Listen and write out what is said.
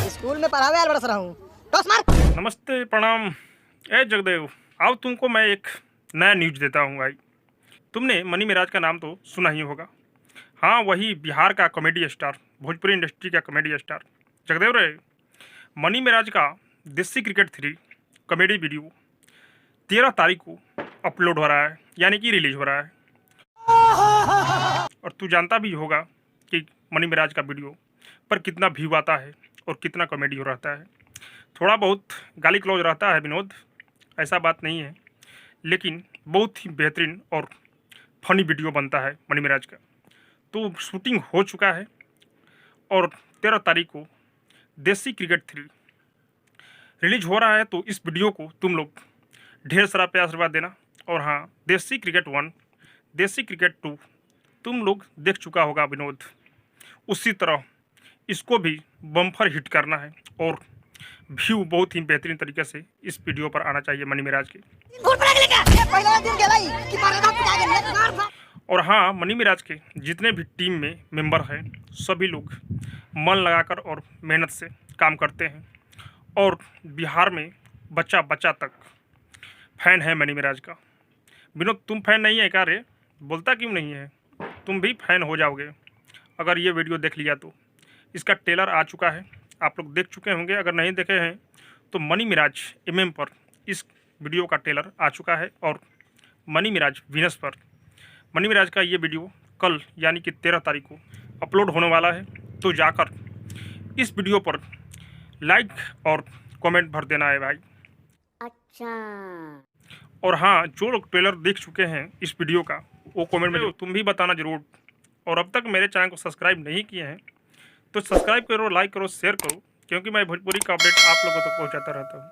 School में पढ़ावे आल बरस रहा हूँ। टॉस मार। नमस्ते, प्रणाम। ए जगदेव, आओ तुमको मैं एक नया न्यूज देता हूँ भाई। तुमने मनी मिराज का नाम तो सुना ही होगा। हाँ, वही बिहार का कॉमेडी स्टार, भोजपुरी इंडस्ट्री का कॉमेडी स्टार जगदेव रे। मनी मिराज का देसी क्रिकेट 3 कॉमेडी वीडियो 13 तारीख को अपलोड हो रहा है, यानी कि रिलीज हो रहा है। और तू जानता भी होगा कि मनी मिराज का वीडियो पर कितना व्यू आता है और कितना कॉमेडी हो रहता है। थोड़ा बहुत गाली क्लोज रहता है विनोद, ऐसा बात नहीं है, लेकिन बहुत ही बेहतरीन और फनी वीडियो बनता है मनी मिराज का। तो शूटिंग हो चुका है और 13 तारीख को देसी क्रिकेट 3 रिलीज हो रहा है। तो इस वीडियो को तुम लोग ढेर सारा प्यार आशीर्वाद देना। और हाँ, देसी क्रिकेट 1, देसी क्रिकेट 2 तुम लोग देख चुका होगा विनोद, उसी तरह इसको भी बम्पर हिट करना है और व्यू बहुत ही बेहतरीन तरीके से इस वीडियो पर आना चाहिए मनी मिराज के। और हाँ, मनी मिराज के जितने भी टीम में मेंबर हैं सभी लोग मन लगाकर और मेहनत से काम करते हैं। और बिहार में बच्चा बच्चा तक फैन है मनी मिराज का। विनोद, तुम फैन नहीं है क्या रे? बोलता क्यों नहीं है? तुम भी फैन हो जाओगे अगर ये वीडियो देख लिया तो। इसका ट्रेलर आ चुका है, आप लोग देख चुके होंगे। अगर नहीं देखे हैं तो मनी मिराज MM पर इस वीडियो का ट्रेलर आ चुका है और मनी मिराज वीनस पर मनी मिराज का ये वीडियो कल यानी कि 13 तारीख को अपलोड होने वाला है। तो जाकर इस वीडियो पर लाइक और कमेंट भर देना है भाई। अच्छा। और हाँ, जो लोग ट्रेलर देख चुके हैं इस वीडियो का वो कमेंट में तुम भी बताना जरूर। और अब तक मेरे चैनल को सब्सक्राइब नहीं किए हैं तो सब्सक्राइब करो, लाइक करो, शेयर करो, क्योंकि मैं भोजपुरी का अपडेट आप लोगों तक पहुंचाता रहता हूँ।